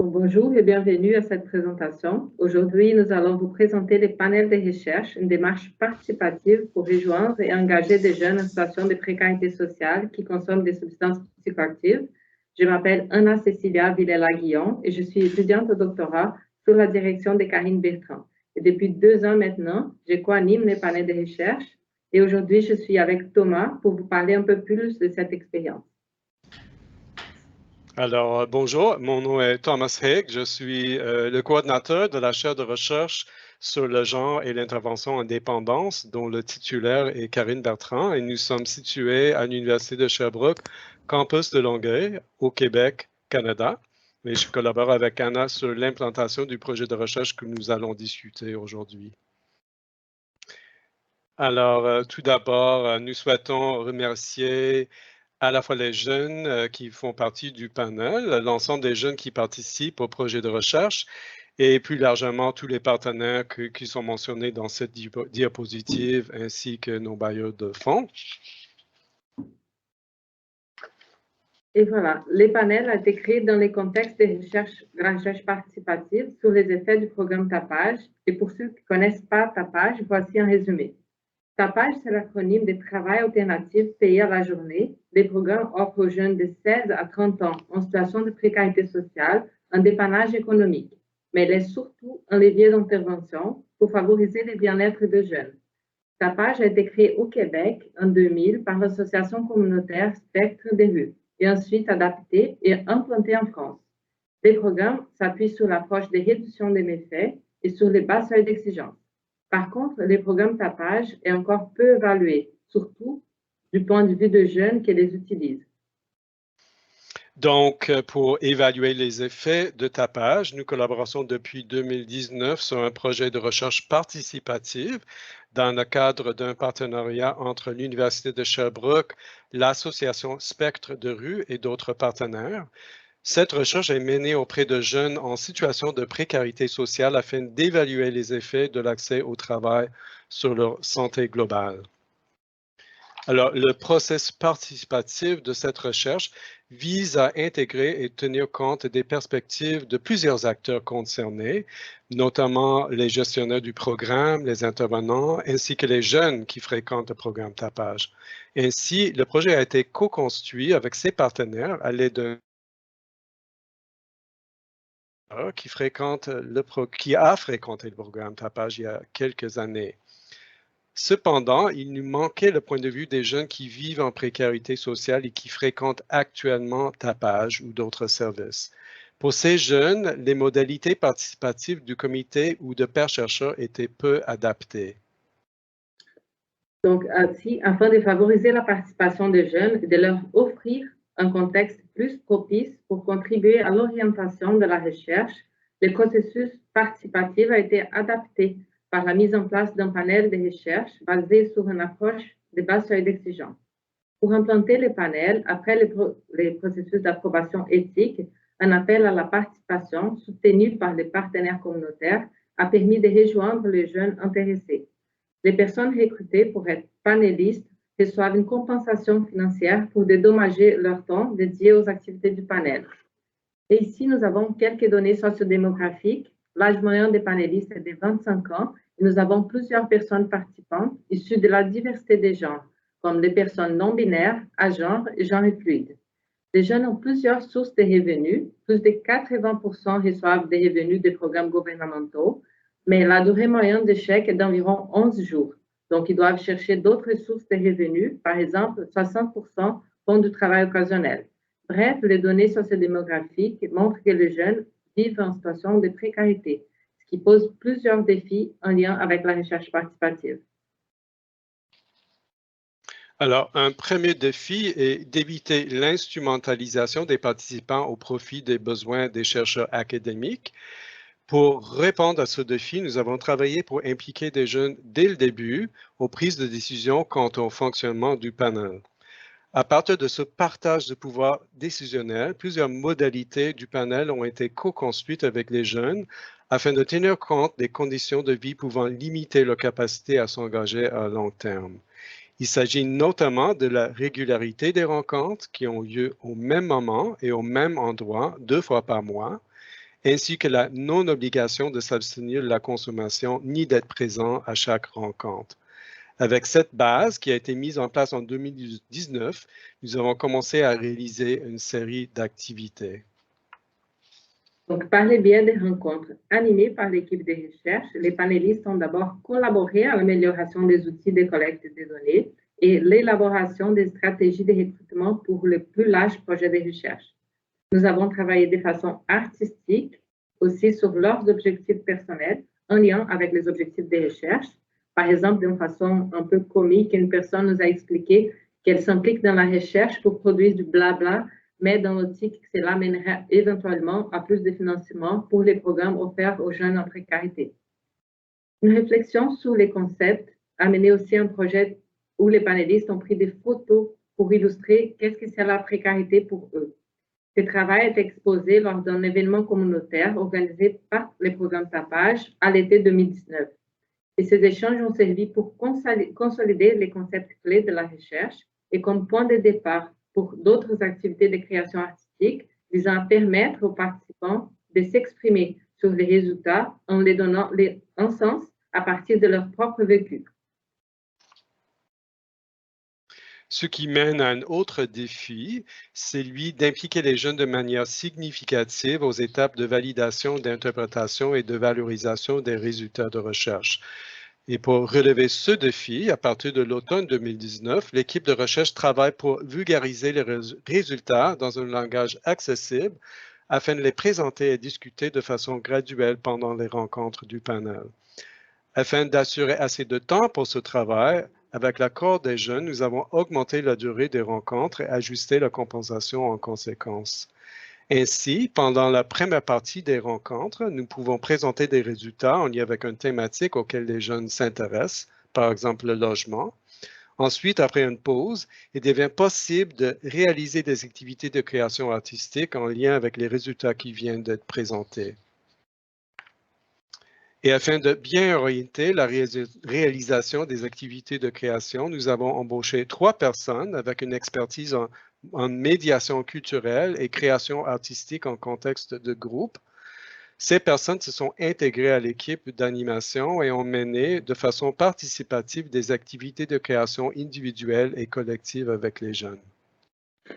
Bonjour et bienvenue à cette présentation. Aujourd'hui, nous allons vous présenter les panels de recherche, une démarche participative pour rejoindre et engager des jeunes en situation de précarité sociale qui consomment des substances psychoactives. Je m'appelle Anna Cecilia Villela-Guillon et je suis étudiante au doctorat sous la direction de Karine Bertrand. Et depuis 2 ans maintenant, je co-anime les panels de recherche et aujourd'hui, je suis avec Thomas pour vous parler un peu plus de cette expérience. Alors, bonjour, mon nom est Thomas Haig. Je suis le coordinateur de la chaire de recherche sur le genre et l'intervention en dépendance, dont le titulaire est Karine Bertrand, et nous sommes situés à l'Université de Sherbrooke, campus de Longueuil, au Québec, Canada. Et je collabore avec Anna sur l'implantation du projet de recherche que nous allons discuter aujourd'hui. Alors, tout d'abord, nous souhaitons remercier à la fois les jeunes qui font partie du panel, l'ensemble des jeunes qui participent au projet de recherche et plus largement tous les partenaires qui sont mentionnés dans cette diapositive ainsi que nos bailleurs de fonds. Et voilà, les panels ont été créés dans les contextes de recherche participative sur les effets du programme TAPAGE. Et pour ceux qui ne connaissent pas TAPAGE, voici un résumé. TAPAGE, c'est l'acronyme de Travail alternatif payé à la journée. Les programmes offrent aux jeunes de 16 à 30 ans en situation de précarité sociale un dépannage économique, mais il est surtout un levier d'intervention pour favoriser le bien-être des jeunes. TAPAGE a été créé au Québec en 2000 par l'association communautaire Spectre des rues et ensuite adapté et implanté en France. Les programmes s'appuient sur l'approche de réduction des méfaits et sur les bas seuils d'exigence. Par contre, le programme TAPAGE est encore peu évalué, surtout du point de vue de jeunes qui les utilisent. Donc, pour évaluer les effets de TAPAGE, nous collaborons depuis 2019 sur un projet de recherche participative dans le cadre d'un partenariat entre l'Université de Sherbrooke, l'association Spectre de rue et d'autres partenaires. Cette recherche est menée auprès de jeunes en situation de précarité sociale afin d'évaluer les effets de l'accès au travail sur leur santé globale. Alors, le processus participatif de cette recherche vise à intégrer et tenir compte des perspectives de plusieurs acteurs concernés, notamment les gestionnaires du programme, les intervenants, ainsi que les jeunes qui fréquentent le programme TAPAGE. Ainsi, le projet a été co-construit avec ses partenaires à l'aide d'un qui a fréquenté le programme TAPAGE il y a quelques années. Cependant, il nous manquait le point de vue des jeunes qui vivent en précarité sociale et qui fréquentent actuellement TAPAGE ou d'autres services. Pour ces jeunes, les modalités participatives du comité ou de pairs chercheurs étaient peu adaptées. Donc, ainsi, afin de favoriser la participation des jeunes et de leur offrir un contexte plus propice pour contribuer à l'orientation de la recherche, le processus participatif a été adapté par la mise en place d'un panel de recherche basé sur une approche de bas seuil d'exigence. Pour implanter le panel, après les processus d'approbation éthique, un appel à la participation soutenu par les partenaires communautaires a permis de rejoindre les jeunes intéressés. Les personnes recrutées pour être panélistes reçoivent une compensation financière pour dédommager leur temps dédié aux activités du panel. Et ici, nous avons quelques données sociodémographiques. L'âge moyen des panélistes est de 25 ans et nous avons plusieurs personnes participantes issues de la diversité des genres, comme les personnes non-binaires, agenres et genres fluides. Les jeunes ont plusieurs sources de revenus. Plus de 80% reçoivent des revenus des programmes gouvernementaux, mais la durée moyenne de chèque est d'environ 11 jours. Donc, ils doivent chercher d'autres sources de revenus. Par exemple, 60% font du travail occasionnel. Bref, les données sociodémographiques montrent que les jeunes vivent en situation de précarité, ce qui pose plusieurs défis en lien avec la recherche participative. Alors, un premier défi est d'éviter l'instrumentalisation des participants au profit des besoins des chercheurs académiques. Pour répondre à ce défi, nous avons travaillé pour impliquer des jeunes dès le début aux prises de décision quant au fonctionnement du panel. À partir de ce partage de pouvoir décisionnel, plusieurs modalités du panel ont été co-construites avec les jeunes afin de tenir compte des conditions de vie pouvant limiter leur capacité à s'engager à long terme. Il s'agit notamment de la régularité des rencontres qui ont lieu au même moment et au même endroit 2 fois par mois, ainsi que la non-obligation de s'abstenir de la consommation ni d'être présent à chaque rencontre. Avec cette base qui a été mise en place en 2019, nous avons commencé à réaliser une série d'activités. Donc, par le biais des rencontres animées par l'équipe de recherche, les panélistes ont d'abord collaboré à l'amélioration des outils de collecte de données et l'élaboration des stratégies de recrutement pour le plus large projet de recherche. Nous avons travaillé de façon artistique aussi sur leurs objectifs personnels en lien avec les objectifs de recherche. Par exemple, d'une façon un peu comique, une personne nous a expliqué qu'elle s'implique dans la recherche pour produire du blabla, mais dans l'optique que cela mènerait éventuellement à plus de financement pour les programmes offerts aux jeunes en précarité. Une réflexion sur les concepts a mené aussi un projet où les panélistes ont pris des photos pour illustrer qu'est-ce que c'est la précarité pour eux. Ce travail est exposé lors d'un événement communautaire organisé par le programme Tapage à l'été 2019. Et ces échanges ont servi pour consolider les concepts clés de la recherche et comme point de départ pour d'autres activités de création artistique visant à permettre aux participants de s'exprimer sur les résultats en les donnant un sens à partir de leur propre vécu. Ce qui mène à un autre défi, c'est celui d'impliquer les jeunes de manière significative aux étapes de validation, d'interprétation et de valorisation des résultats de recherche. Et pour relever ce défi, à partir de l'automne 2019, l'équipe de recherche travaille pour vulgariser les résultats dans un langage accessible afin de les présenter et discuter de façon graduelle pendant les rencontres du panel. Afin d'assurer assez de temps pour ce travail, avec l'accord des jeunes, nous avons augmenté la durée des rencontres et ajusté la compensation en conséquence. Ainsi, pendant la première partie des rencontres, nous pouvons présenter des résultats en lien avec une thématique auquel les jeunes s'intéressent, par exemple le logement. Ensuite, après une pause, il devient possible de réaliser des activités de création artistique en lien avec les résultats qui viennent d'être présentés. Et afin de bien orienter la réalisation des activités de création, nous avons embauché 3 personnes avec une expertise en médiation culturelle et création artistique en contexte de groupe. Ces personnes se sont intégrées à l'équipe d'animation et ont mené de façon participative des activités de création individuelles et collectives avec les jeunes.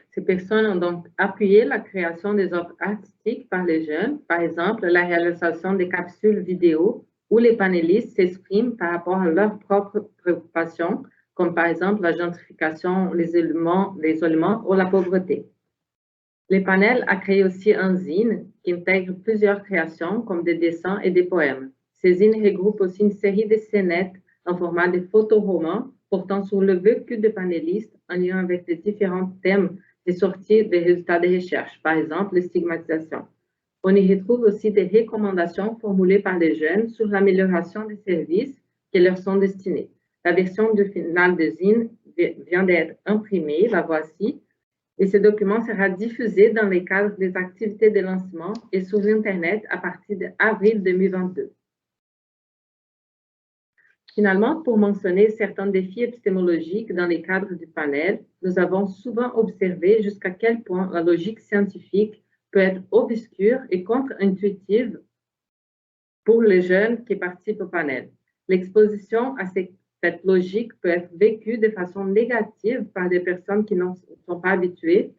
Ces personnes ont donc appuyé la création des œuvres artistiques par les jeunes, par exemple la réalisation des capsules vidéo où les panélistes s'expriment par rapport à leurs propres préoccupations, comme par exemple la gentrification, l'isolement ou la pauvreté. Les panels a créé aussi un zine qui intègre plusieurs créations comme des dessins et des poèmes. Ces zines regroupent aussi une série de scénettes en format de photoromans portant sur le vécu des panélistes en lien avec les différents thèmes des sorties des résultats de recherche, par exemple, les stigmatisations. On y retrouve aussi des recommandations formulées par les jeunes sur l'amélioration des services qui leur sont destinés. La version du final de zine vient d'être imprimée, la voici, et ce document sera diffusé dans le cadre des activités de lancement et sur l'Internet à partir d'avril 2022. Finalement, pour mentionner certains défis épistémologiques dans les cadres du panel, nous avons souvent observé jusqu'à quel point la logique scientifique peut être obscure et contre-intuitive pour les jeunes qui participent au panel. L'exposition à cette logique peut être vécue de façon négative par des personnes qui ne sont pas habituées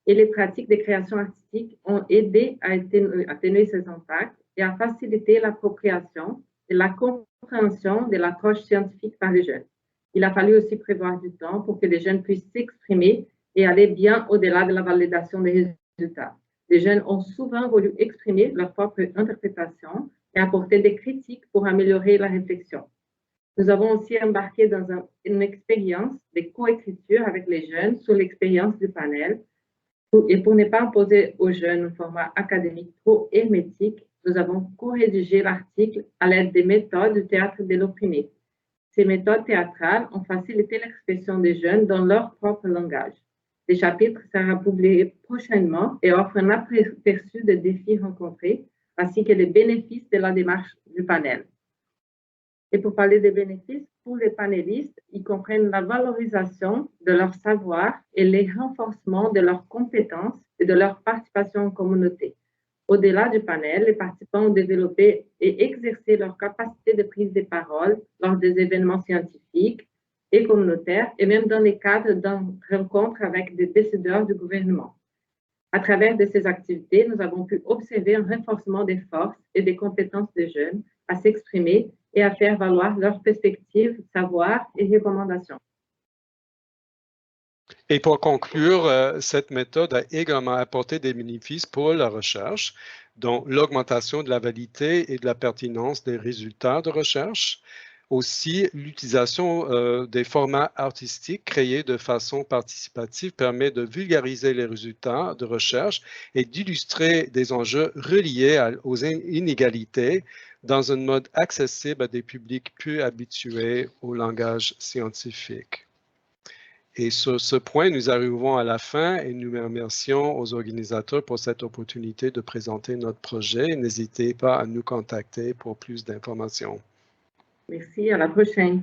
et les pratiques de création artistique ont aidé à atténuer ces impacts et à faciliter l'appropriation et la compréhension de l'approche scientifique par les jeunes. Il a fallu aussi prévoir du temps pour que les jeunes puissent s'exprimer et aller bien au-delà de la validation des résultats. Les jeunes ont souvent voulu exprimer leur propre interprétation et apporter des critiques pour améliorer la réflexion. Nous avons aussi embarqué dans une expérience de coécriture avec les jeunes sur l'expérience du panel. Et pour ne pas imposer aux jeunes un format académique trop hermétique, nous avons co-rédigé l'article à l'aide des méthodes du théâtre de l'opprimé. Ces méthodes théâtrales ont facilité l'expression des jeunes dans leur propre langage. Le chapitre sera publié prochainement et offre un aperçu des défis rencontrés ainsi que les bénéfices de la démarche du panel. Et pour parler des bénéfices, pour les panélistes, ils comprennent la valorisation de leur savoir et le renforcement de leurs compétences et de leur participation en communauté. Au-delà du panel, les participants ont développé et exercé leur capacité de prise de parole lors des événements scientifiques et communautaires et même dans les cadres d'une rencontre avec des décideurs du gouvernement. À travers de ces activités, nous avons pu observer un renforcement des forces et des compétences des jeunes à s'exprimer et à faire valoir leurs perspectives, savoirs et recommandations. Et pour conclure, cette méthode a également apporté des bénéfices pour la recherche, dont l'augmentation de la validité et de la pertinence des résultats de recherche. Aussi, l'utilisation des formats artistiques créés de façon participative permet de vulgariser les résultats de recherche et d'illustrer des enjeux reliés aux inégalités dans un mode accessible à des publics plus habitués au langage scientifique. Et sur ce point, nous arrivons à la fin et nous remercions aux organisateurs pour cette opportunité de présenter notre projet. N'hésitez pas à nous contacter pour plus d'informations. Merci, à la prochaine.